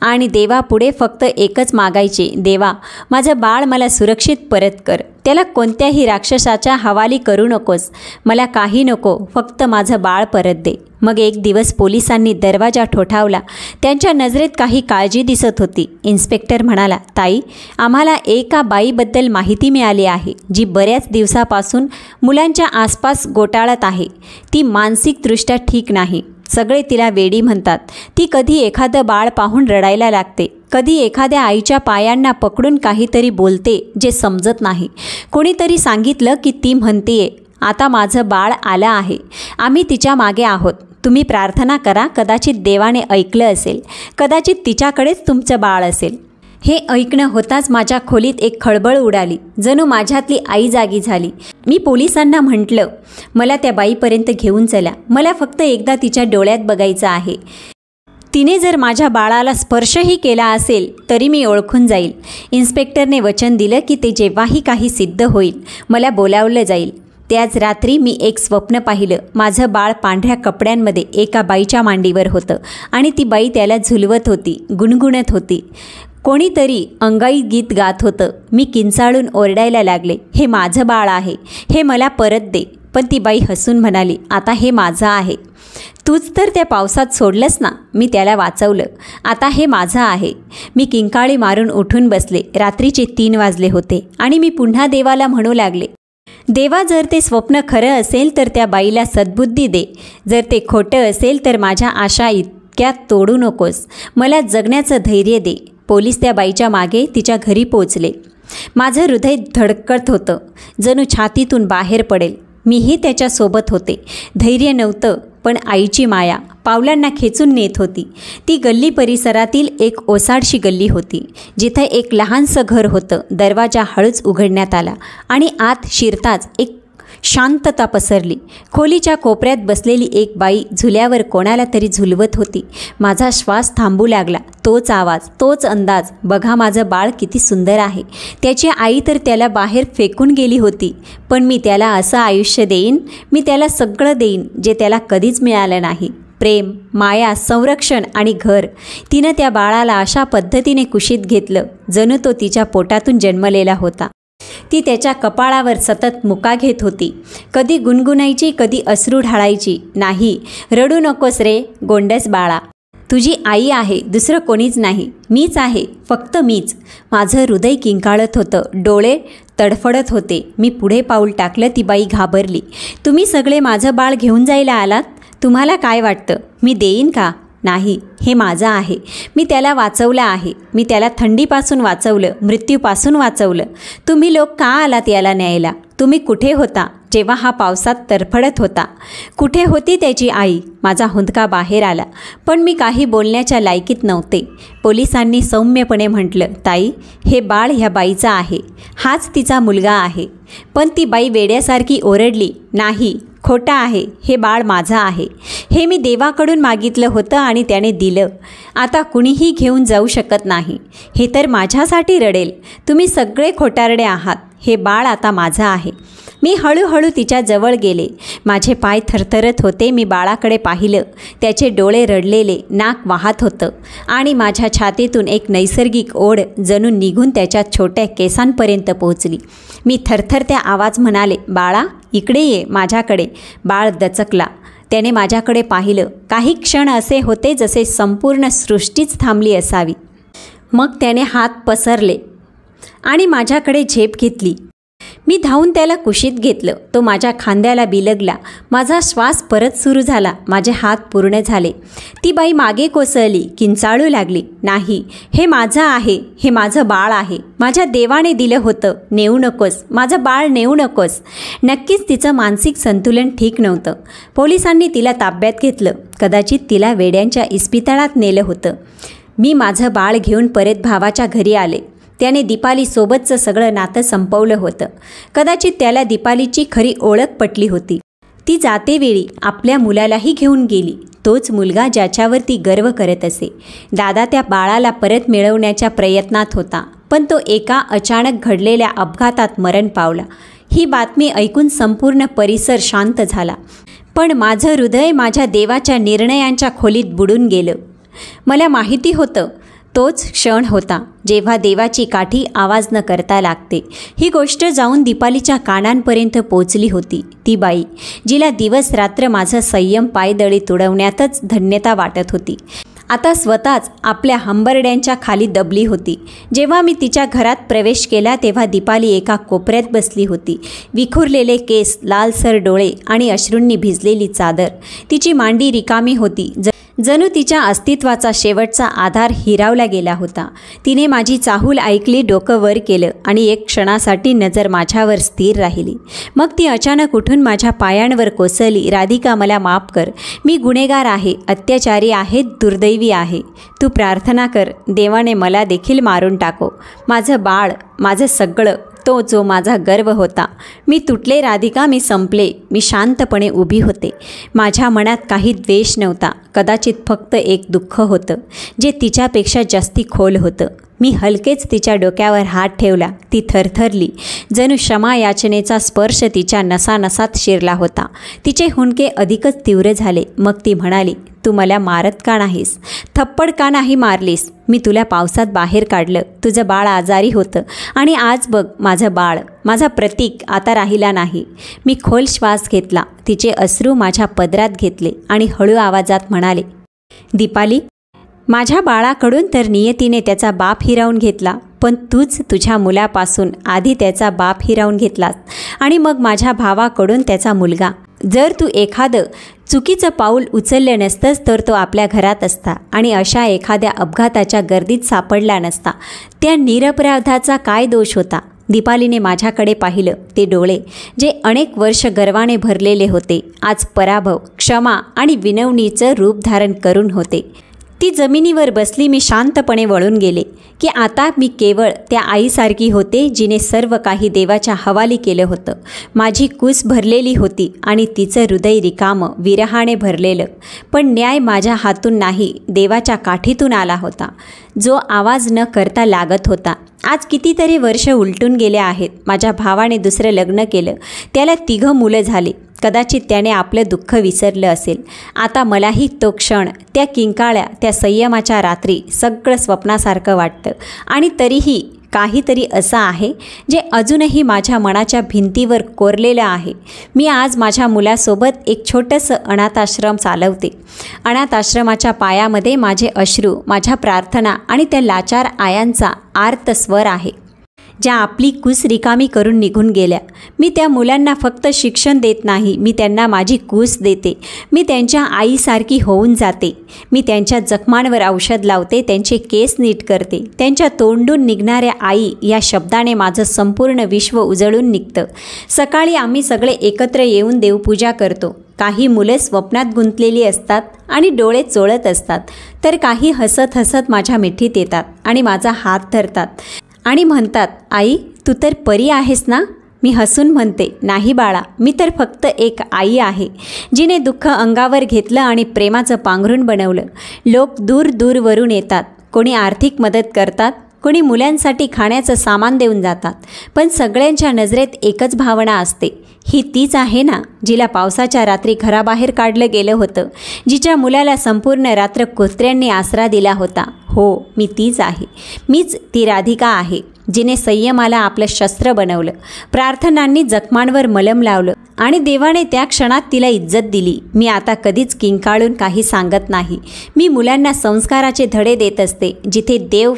आणि देवापुढे फक्त एकच मागायचे, देवा माझं बाळ मला सुरक्षित परत कर, त्याला कोणत्याही राक्षसाच्या हवाली करू नकोस, मला काही नको, फक्त माझं बाळ परत दे. मग एक दिवस पोलिसांनी दरवाजा ठोठावला. त्यांच्या नजरेत काही काळजी दिसत होती. इन्स्पेक्टर म्हणाला, ताई, आम्हाला एका बाईबद्दल माहिती मिळाली आहे जी बऱ्याच दिवसापासून मुलांच्या आसपास गोटाळत आहे. ती मानसिकदृष्ट्या ठीक नाही. सगळे तिला वेडी म्हणतात. ती कधी एखादं बाळ पाहून रडायला लागते, कधी एखाद्या आईच्या पायांना पकडून काहीतरी बोलते जे समजत नाही. कोणीतरी सांगितलं की ती म्हणतेय, आता माझं बाळ आलं आहे, आम्ही तिच्या मागे आहोत, तुम्ही प्रार्थना करा, कदाचित देवाने ऐकलं असेल, कदाचित तिच्याकडेच तुमचं बाळ असेल. हे ऐकणं होताच माझ्या खोलीत एक खळबळ उडाली. जणू माझ्यातली आई जागी झाली. मी पोलिसांना म्हटलं, मला त्या बाईपर्यंत घेऊन चला, मला फक्त एकदा तिच्या डोळ्यात बघायचं आहे. तिने जर माझ्या बाळाला स्पर्शही केला असेल तरी मी ओळखून जाईल. इन्स्पेक्टरने वचन दिलं की ते जेव्हाही काही सिद्ध होईल मला बोलावलं जाईल. त्याच रात्री मी एक स्वप्न पाहिलं. माझं बाळ पांढऱ्या कपड्यांमध्ये एका बाईच्या मांडीवर होतं आणि ती बाई त्याला झुलवत होती, गुणगुणत होती. कोणीतरी अंगाई गीत गात होतं. मी किंचाळून ओरडायला लागले, हे माझं बाळ आहे, हे मला परत दे. पण ती बाई हसून म्हणाली, आता हे माझं आहे, तूच तर त्या पावसात सोडलंस ना, मी त्याला वाचवलं, आता हे माझं आहे. मी किंकाळी मारून उठून बसले. रात्रीचे 3 वाजले होते आणि मी पुन्हा देवाला म्हणू लागले, देवा, जर ते स्वप्न खरं असेल तर त्या बाईला सद्बुद्धी दे, जर ते खोटं असेल तर माझ्या आशा इतक्या तोडू नकोस, मला जगण्याचं धैर्य दे. पोलीस त्या बाईच्या मागे तिच्या घरी पोचले. माझं हृदय धडकत होतं, जणू छातीतून बाहेर पडेल. मीही त्याच्यासोबत होते. धैर्य नव्हतं, पण आईची माया पावलांना खेचून नेत होती. ती गल्ली परिसरातील एक ओसाडशी गल्ली होती, जिथे एक लहानसं घर होतं. दरवाजा हळूच उघडण्यात आला आणि आत शिरताच एक शांतता पसरली. खोलीच्या कोपऱ्यात बसलेली एक बाई झुल्यावर कोणाला तरी झुलवत होती. माझा श्वास थांबू लागला. तोच आवाज, तोच अंदाज. बघा, माझं बाळ किती सुंदर आहे. त्याची आई तर त्याला बाहेर फेकून गेली होती, पण मी त्याला असं आयुष्य देईन, मी त्याला सगळं देईन जे त्याला कधीच मिळालं नाही. प्रेम, माया, संरक्षण आणि घर. तिनं त्या बाळाला अशा पद्धतीने कुशीत घेतलं जणू तो तिच्या पोटातून जन्मलेला होता. ती त्याच्या कपाळावर सतत मुका घेत होती. कधी गुणगुणायची, कधी अश्रू ढाळायची. नाही, रडू नकोस रे गोंडस बाळा, तुझी आई आहे, दुसरं कोणीच नाही, मीच आहे, फक्त मीच. माझं हृदय किंकाळत होतं, डोळे तडफडत होते. मी पुढे पाऊल टाकलं. ती बाई घाबरली. तुम्ही सगळे माझं बाळ घेऊन जायला आलात? तुम्हाला काय वाटतं, मी देईन का? नाही, हे माझं आहे, मी त्याला वाचवलं आहे, मी त्याला थंडीपासून वाचवलं, मृत्यूपासून वाचवलं. तुम्ही लोक का आलात याला न्यायला? तुम्ही कुठे होता जेव्हा हा पावसात तरफडत होता? कुठे होती त्याची आई? माझा हुंदका बाहेर आला, पण मी काही बोलण्याच्या लायकीत नव्हते. पोलिसांनी सौम्यपणे म्हटलं, ताई, हे बाळ ह्या बाईचं आहे, हाच तिचा मुलगा आहे. पण ती बाई वेड्यासारखी ओरडली, नाही, खोटं आहे, हे बाळ माझं आहे, हे मी देवाकडून मागितलं होतं आणि त्याने दिलं. आता कुणीही घेऊन जाऊ शकत नाही. हे तर माझ्यासाठी रडेल. तुम्ही सगळे खोटारडे आहात. हे बाळ आता माझं आहे. मी हळूहळू तिच्या जवळ गेले. माझे पाय थरथरत होते. मी बाळाकडे पाहिलं. त्याचे डोळे रडलेले, नाक वाहत होतं आणि माझ्या छातीतून एक नैसर्गिक ओढ जणू निघून त्याच्या छोट्या केसांपर्यंत पोहोचली. मी थरथरत्या आवाज म्हणाले, बाळा, इकडे ये माझ्याकडे. बाळ दचकला. त्याने माझ्याकडे पाहिलं. काही क्षण असे होते जसे संपूर्ण सृष्टीच थांबली असावी. मग त्याने हात पसरले आणि माझ्याकडे झेप घेतली. मी धावून त्याला कुशीत घेतलं. तो माझ्या खांद्याला बिलगला. माझा श्वास परत सुरू झाला. माझे हात पूर्ण झाले. ती बाई मागे कोसळली, किंचाळू लागली, नाही, हे माझं आहे, हे माझं बाळ आहे, माझ्या देवाने दिलं होतं, नेऊ नकोस, माझं बाळ नेऊ नकोस. नक्कीच तिचं मानसिक संतुलन ठीक नव्हतं. पोलिसांनी तिला ताब्यात घेतलं. कदाचित तिला वेड्यांच्या इस्पितळात नेलं होतं. मी माझं बाळ घेऊन परत भावाच्या घरी आले. त्याने दीपालीसोबतचं सगळं नातं संपवलं होतं. कदाचित त्याला दीपालीची खरी ओळख पटली होती. ती जातेवेळी आपल्या मुलालाही घेऊन गेली. तोच मुलगा ज्याच्यावर ती गर्व करत असे. दादा त्या बाळाला परत मिळवण्याच्या प्रयत्नात होता, पण तो एका अचानक घडलेल्या अपघातात मरण पावला. ही बातमी ऐकून संपूर्ण परिसर शांत झाला. पण माझं हृदय माझ्या देवाच्या निर्णयांच्या खोलीत बुडून गेलं. मला माहिती होतं, तोच क्षण होता जेव्हा देवाची काठी आवाज न करता लागते. ही गोष्ट जाऊन दीपालीच्या कानांपर्यंत पोचली होती. ती बाई जिला दिवस रात्र माझं संयम पायदळी तुडवण्यातच धन्यता वाटत होती, आता स्वतःच आपल्या हंबरड्यांच्या खाली दबली होती. जेव्हा मी तिच्या घरात प्रवेश केला तेव्हा दीपाली एका कोपऱ्यात बसली होती. विखुरलेले केस, लालसर डोळे आणि अश्रूंनी भिजलेली चादर. तिची मांडी रिकामी होती, जणू तिच्या अस्तित्वाचा शेवटचा आधार हिरावला गेला होता. तिने माझी चाहूल ऐकली, डोकं वर केलं आणि एक क्षणासाठी नजर माझ्यावर स्थिर राहिली. मग ती अचानक उठून माझ्या पायांवर कोसळली. राधिका, मला माफ कर. मी गुन्हेगार आहे, अत्याचारी आहे, दुर्दैवी आहे. तू प्रार्थना कर, देवाने मला देखील मारून टाको. माझं बाळ, माझं सगळं, तो जो माझा गर्व होता. मी तुटले राधिका, मी संपले. मी शांतपणे उभी होते. माझ्या मनात काही द्वेष नव्हता, कदाचित फक्त एक दुःख होतं जे तिच्यापेक्षा जास्ती खोल होतं. मी हलकेच तिच्या डोक्यावर हात ठेवला. ती थरथरली, जणू क्षमा याचनेचा स्पर्श तिच्या नसानसात शिरला होता. तिचे हुंदके अधिकच तीव्र झाले. मग ती म्हणाली, तू मला मारत का नाहीस? थप्पड का नाही मारलीस? मी तुला पावसात बाहेर काढलं, तुझं बाळ आजारी होतं आणि आज बघ, माझं बाळ, माझा प्रतीक आता राहिला नाही. मी खोल श्वास घेतला. तिचे अश्रू माझ्या पदरात घेतले आणि हळू आवाजात म्हणाले, दीपाली, माझ्या बाळाकडून तर नियतीने त्याचा बाप हिरावून घेतला, पण तूच तुझ्या मुलापासून आधी त्याचा बाप हिरावून घेतलास आणि मग माझ्या भावाकडून त्याचा मुलगा. जर तू एखादं चुकीचं पाऊल उचललं नसतंस तर तो आपल्या घरात असता आणि अशा एखाद्या अपघाताच्या गर्दीत सापडला नसता. त्या निरपराधाचा काय दोष होता? दीपालीने माझ्याकडे पाहिलं. ते डोळे जे अनेक वर्ष गर्वाने भरलेले होते, आज पराभव, क्षमा आणि विनवणीचं रूप धारण करून होते. ती जमिनीवर बसली. मी शांतपणे वळून गेले की आता मी केवळ त्या आईसारखी होते जिने सर्व काही देवाच्या हवाली केलं होतं. माझी कूस भरलेली होती आणि तिचं हृदय रिकामं, विरहाने भरलेलं. पण न्याय माझ्या हातून नाही, देवाच्या काठीतून आला होता, जो आवाज न करता लागत होता. आज कितीतरी वर्ष उलटून गेले आहेत. माझ्या भावाने दुसरं लग्न केलं, त्याला 3 मुलं झाली. कदाचित त्याने आपलं दुःख विसरलं असेल. आता मलाही तो क्षण, त्या किंकाळ्या, त्या संयमाच्या रात्री सगळं स्वप्नासारखं वाटतं. आणि तरीही काहीतरी असं आहे जे अजूनही माझ्या मनाच्या भिंतीवर कोरलेलं आहे. मी आज माझ्या मुलासोबत एक छोटंसं अनाथाश्रम चालवते. अनाथाश्रमाच्या पायामध्ये माझे अश्रू, माझ्या प्रार्थना आणि त्या लाचार आयांचा आर्त स्वर आहे, ज्या आपली कूस रिकामी करून निघून गेल्या. मी त्या मुलांना फक्त शिक्षण देत नाही, मी त्यांना माझी कूस देते. मी त्यांच्या आईसारखी होऊन जाते. मी त्यांच्या जखमांवर औषध लावते, त्यांचे केस नीट करते. त्यांच्या तोंडून निघणाऱ्या आई या शब्दाने माझं संपूर्ण विश्व उजळून निघतं. सकाळी आम्ही सगळे एकत्र येऊन देवपूजा करतो. काही मुले स्वप्नात गुंतलेली असतात आणि डोळे चोळत असतात, तर काही हसत हसत माझ्या मिठीत येतात आणि माझा हात धरतात आणि म्हणतात, आई, तू तर परी आहेस ना? मी हसून म्हणते, नाही बाळा, मी तर फक्त एक आई आहे जिने दुःख अंगावर घेतलं आणि प्रेमाचं पांघरून बनवलं. लोक दूर दूरवरून येतात, कोणी आर्थिक मदत करतात, कोणी मुलांसाठी खाण्याचं सामान देऊन जातात, पण सगळ्यांच्या नजरेत एकच भावना असते, ही तीच आहे ना जिला पावसाच्या रात्री घराबाहेर काढलं गेलं होतं, जिच्या मुलाला संपूर्ण रात्र कुत्र्यांनी आसरा दिला होता. हो, मी तीच आहे. मीच ती राधिका आहे जिने संयमाला आपलं शस्त्र बनवलं, प्रार्थनांनी जखमांवर मलम लावलं आणि देवाने त्या क्षणात तिला इज्जत दिली. मी आता कधीच किंकाळून काही सांगत नाही. मी मुलांना संस्काराचे धडे देत असते. जिथे देव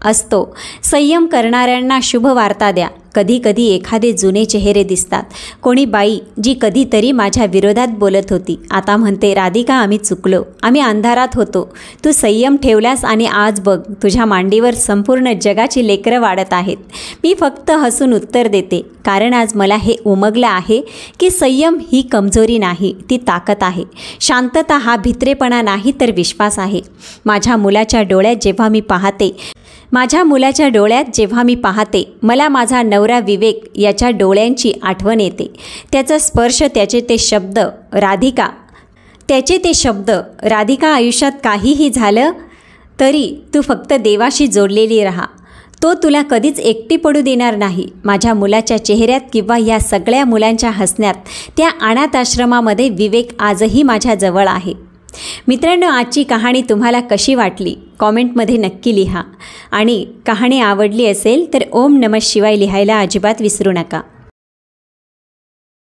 असतो, संयम करणाऱ्यांना शुभ वार्ता द्या. कधी कधी एखादे जुने चेहरे दिसतात. कोणी बाई जी कधीतरी माझ्या विरोधात बोलत होती, आता म्हणते, राधिका, आम्ही चुकलो, आम्ही अंधारात होतो. तू संयम ठेवलास आणि आज बघ, तुझ्या मांडीवर संपूर्ण जगाची लेकरं वाढत आहेत. मी फक्त हसून उत्तर देते, कारण आज मला हे उमगलं आहे की संयम ही कमजोरी नाही, ती ताकद आहे. शांतता हा भित्रेपणा नाही, तर विश्वास आहे. माझ्या मुलाच्या डोळ्यात जेव्हा मी पाहते, मला माझा नवरा विवेक याच्या डोळ्यांची आठवण येते. त्याचा स्पर्श, त्याचे ते शब्द, राधिका, आयुष्यात काहीही झालं तरी तू फक्त देवाशी जोडलेली राहा. तो तुला कधीच एकटी पडू देणार नाही. माझ्या मुलाच्या चेहऱ्यात किंवा या सगळ्या मुलांच्या हसण्यात, त्या अनाथ आश्रमामध्ये विवेक आजही माझ्या जवळ आहे. मित्रांनो, आजची कहाणी तुम्हाला कशी वाटली कॉमेंटमध्ये नक्की लिहा आणि कहाणी आवडली असेल तर ओम नमः शिवाय लिहायला अजिबात विसरू नका.